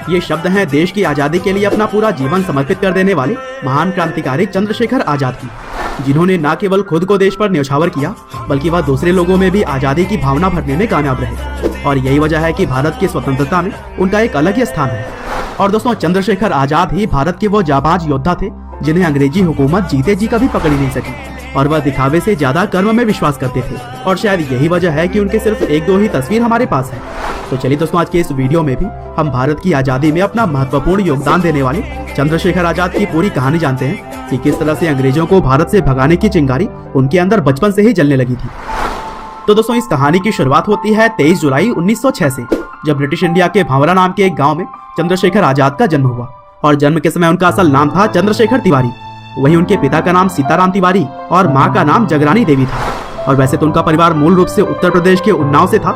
ये शब्द हैं देश की आजादी के लिए अपना पूरा जीवन समर्पित कर देने वाले महान क्रांतिकारी चंद्रशेखर आजाद की, जिन्होंने न केवल खुद को देश पर न्यौछावर किया बल्कि वह दूसरे लोगों में भी आजादी की भावना भरने में कामयाब रहे। और यही वजह है कि भारत की स्वतंत्रता में उनका एक अलग ही स्थान है। और दोस्तों, चंद्रशेखर आजाद ही भारत के वो जाबाज योद्धा थे जिन्हें अंग्रेजी हुकूमत जीते जी कभी पकड़ ही नहीं सकी, और वह दिखावे से ज्यादा कर्म में विश्वास करते थे। और शायद यही वजह है कि उनके सिर्फ एक दो ही तस्वीर हमारे पास है। तो चलिए दोस्तों, आज के इस वीडियो में भी हम भारत की आजादी में अपना महत्वपूर्ण योगदान देने वाले चंद्रशेखर आजाद की पूरी कहानी जानते हैं कि किस तरह से अंग्रेजों को भारत से भगाने की चिंगारी उनके अंदर बचपन से ही जलने लगी थी। तो दोस्तों, इस कहानी की शुरुआत होती है 23 जुलाई 1906 से, जब ब्रिटिश इंडिया के भावरा नाम के एक गाँव में चंद्रशेखर आजाद का जन्म हुआ। और जन्म के समय उनका असल नाम था चंद्रशेखर तिवारी। वहीं उनके पिता का नाम सीताराम तिवारी और माँ का नाम जगरानी देवी था। और वैसे तो उनका परिवार मूल रूप से उत्तर प्रदेश के उन्नाव से था,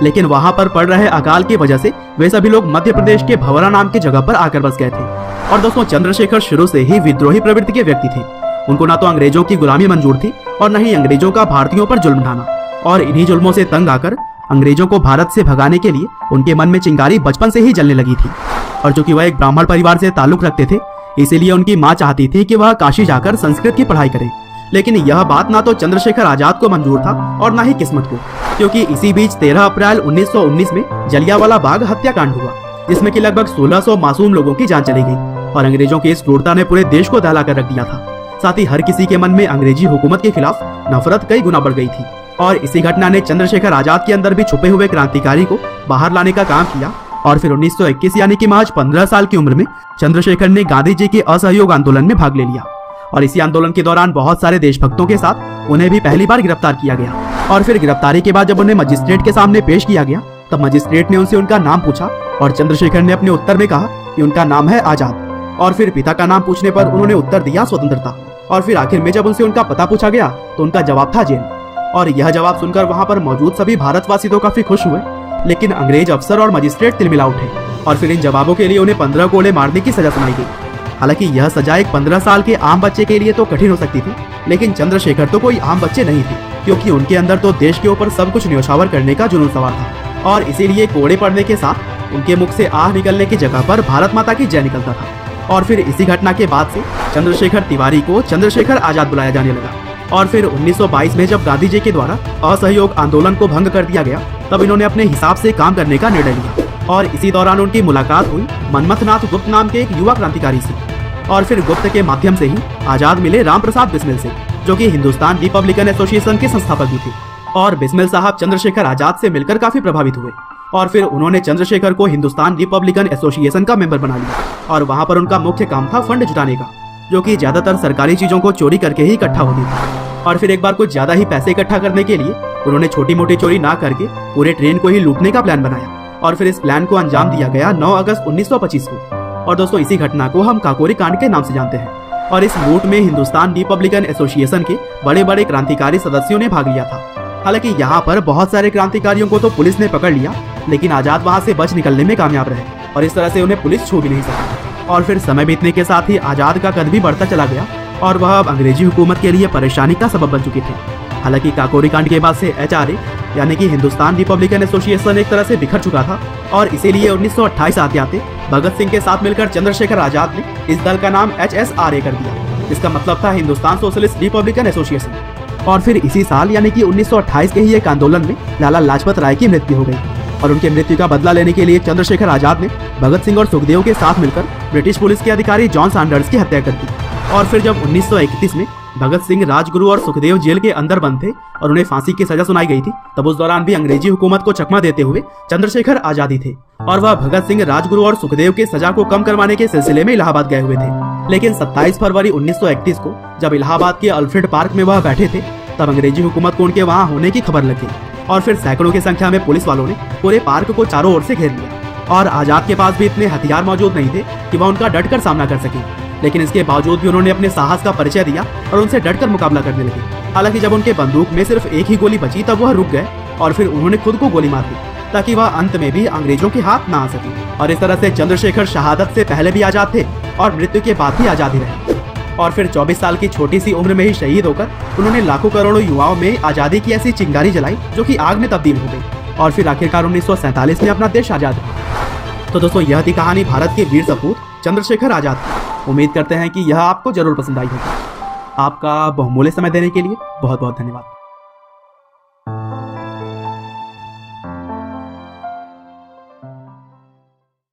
लेकिन वहाँ पर पड़ रहे अकाल की वजह से वे सभी लोग मध्य प्रदेश के भवरा नाम की जगह पर आकर बस गए थे। और दोस्तों, चंद्रशेखर शुरू से ही विद्रोही प्रवृत्ति के व्यक्ति थे। उनको ना तो अंग्रेजों की गुलामी मंजूर थी और न ही अंग्रेजों का भारतीयों पर जुल्म ढाना। और इन्हीं जुल्मों से तंग आकर अंग्रेजों को भारत से भगाने के लिए उनके मन में चिंगारी बचपन से ही जलने लगी थी। और चूंकि वह एक ब्राह्मण परिवार से ताल्लुक रखते थे, इसीलिए उनकी माँ चाहती थी कि वह काशी जाकर संस्कृत की पढ़ाई करें। लेकिन यह बात ना तो चंद्रशेखर आजाद को मंजूर था और ना ही किस्मत को, क्योंकि इसी बीच 13 अप्रैल 1919 में जलियांवाला बाग हत्याकांड हुआ, जिसमें कि लगभग 1600 मासूम लोगों की जान चली गई। और अंग्रेजों की इस क्रूरता ने पूरे देश को दहला कर रख दिया था। साथ ही हर किसी के मन में अंग्रेजी हुकूमत के खिलाफ नफरत कई गुना बढ़ गई थी। और इसी घटना ने चंद्रशेखर आजाद के अंदर भी छुपे हुए क्रांतिकारी को बाहर लाने का काम किया। और फिर 1921 यानी कि महज 15 साल की उम्र में चंद्रशेखर ने गांधी जी के असहयोग आंदोलन में भाग ले लिया। और इसी आंदोलन के दौरान बहुत सारे देशभक्तों के साथ उन्हें भी पहली बार गिरफ्तार किया गया। और फिर गिरफ्तारी के बाद जब उन्हें मजिस्ट्रेट के सामने पेश किया गया, तब मजिस्ट्रेट ने उनसे उनका नाम पूछा और चंद्रशेखर ने अपने उत्तर में कहा कि उनका नाम है आजाद। और फिर पिता का नाम पूछने पर उन्होंने उत्तर दिया स्वतंत्रता। और फिर आखिर में जब उनसे उनका पता पूछा गया तो उनका जवाब था जेल। और यह जवाब सुनकर वहाँ पर मौजूद सभी भारतवासी तो काफी खुश हुए, लेकिन अंग्रेज अफसर और मजिस्ट्रेट तिलमिला उठे। और फिर इन जवाबों के लिए उन्हें 15 कोड़े मारने की सजा सुनाई गई। हालांकि यह सजा एक 15 साल के आम बच्चे के लिए तो कठिन हो सकती थी, लेकिन चंद्रशेखर तो कोई आम बच्चे नहीं थे, क्योंकि उनके अंदर तो देश के ऊपर सब कुछ न्यौछावर करने का जुनून सवार था। और इसीलिए कोड़े पड़ने के साथ उनके मुख से आह निकलने की जगह पर भारत माता की जय निकलता था। और फिर इसी घटना के बाद से चंद्रशेखर तिवारी को चंद्रशेखर आजाद बुलाया जाने लगा। और फिर 1922 में जब गांधी जी के द्वारा असहयोग आंदोलन को भंग कर दिया गया, तब इन्होंने अपने हिसाब से काम करने का निर्णय लिया। और इसी दौरान उनकी मुलाकात हुई मनमथनाथ गुप्त नाम के एक युवा क्रांतिकारी से। और फिर गुप्त के माध्यम से ही आजाद मिले राम प्रसाद बिस्मिल से, जो कि हिंदुस्तान रिपब्लिकन एसोसिएशन के संस्थापक भी थे। और बिस्मिल साहब चंद्रशेखर आजाद से मिलकर काफी प्रभावित हुए। और फिर उन्होंने चंद्रशेखर को हिंदुस्तान रिपब्लिकन एसोसिएशन का मेंबर बना लिया। और वहाँ पर उनका मुख्य काम था फंड जुटाने का, जो कि ज्यादातर सरकारी चीजों को चोरी करके ही इकट्ठा होती थी। और फिर एक बार कुछ ज्यादा ही पैसे इकट्ठा करने के लिए उन्होंने छोटी मोटी चोरी ना करके पूरे ट्रेन को ही लूटने का प्लान बनाया। और फिर इस प्लान को अंजाम दिया गया 9 अगस्त 1925 को। और दोस्तों, इसी घटना को हम काकोरी कांड के नाम से जानते हैं। और इस लूट में हिंदुस्तान रिपब्लिकन एसोसिएशन के बड़े बड़े क्रांतिकारी सदस्यों ने भाग लिया था। हालांकि यहाँ पर बहुत सारे क्रांतिकारियों को तो पुलिस ने पकड़ लिया, लेकिन आजाद वहाँ से बच निकलने में कामयाब रहे। और इस तरह से उन्हें पुलिस छू भी नहीं सकी। और फिर समय बीतने के साथ ही आजाद का कद भी बढ़ता चला गया और वह अब अंग्रेजी हुकूमत के लिए परेशानी का सबब बन चुके थे। हालांकि काकोरी कांड के बाद से HRA यानी कि हिंदुस्तान रिपब्लिकन एसोसिएशन एक तरह से बिखर चुका था। और इसीलिए 1928 आते भगत सिंह के साथ मिलकर चंद्रशेखर आजाद ने इस दल का नाम HSRA कर दिया, जिसका मतलब था हिंदुस्तान सोशलिस्ट रिपब्लिकन एसोसिएशन। और फिर इसी साल यानी कि 1928 के ही एक आंदोलन में लाला लाजपत राय की मृत्यु हो गई। और उनके मृत्यु का बदला लेने के लिए चंद्रशेखर आजाद ने भगत सिंह और सुखदेव के साथ मिलकर ब्रिटिश पुलिस के अधिकारी जॉन सैंडर्स की हत्या कर दी। और फिर जब 1931 में भगत सिंह, राजगुरु और सुखदेव जेल के अंदर बंद थे और उन्हें फांसी की सजा सुनाई गई थी, तब उस दौरान भी अंग्रेजी हुकूमत को चकमा देते हुए चंद्रशेखर आजादी थे। और वह भगत सिंह, राजगुरु और सुखदेव के सजा को कम करवाने के सिलसिले में इलाहाबाद गए हुए थे। लेकिन 27 फरवरी 1931 को जब इलाहाबाद के अल्फ्रेड पार्क में वह बैठे थे, तब अंग्रेजी हुकूमत को उनके वहाँ होने की खबर लग गई। और फिर सैकड़ों की संख्या में पुलिस वालों ने पूरे पार्क को चारों ओर से घेर लिया। और आजाद के पास भी इतने हथियार मौजूद नहीं थे कि वह उनका डटकर सामना कर सके, लेकिन इसके बावजूद भी उन्होंने अपने साहस का परिचय दिया और उनसे डटकर मुकाबला करने लगे। हालांकि जब उनके बंदूक में सिर्फ एक ही गोली बची, तब वह रुक गए और फिर उन्होंने खुद को गोली मार दी, ताकि वह अंत में भी अंग्रेजों के हाथ ना आ सके। और इस तरह से चंद्रशेखर शहादत से पहले भी आजाद थे और मृत्यु के बाद भी आजाद ही रहे। और फिर 24 साल की छोटी सी उम्र में ही शहीद होकर उन्होंने लाखों करोड़ों युवाओं में आजादी की ऐसी चिंगारी जलाई जो कि आग में तब्दील हो गई। और फिर आखिरकार 1947 में अपना देश आजाद हुआ। तो दोस्तों यह थी कहानी भारत के वीर सपूत चंद्रशेखर आजाद की। उम्मीद करते हैं कि यह आपको जरूर पसंद आई होगी। आपका बहुमूल्य समय देने के लिए बहुत बहुत धन्यवाद।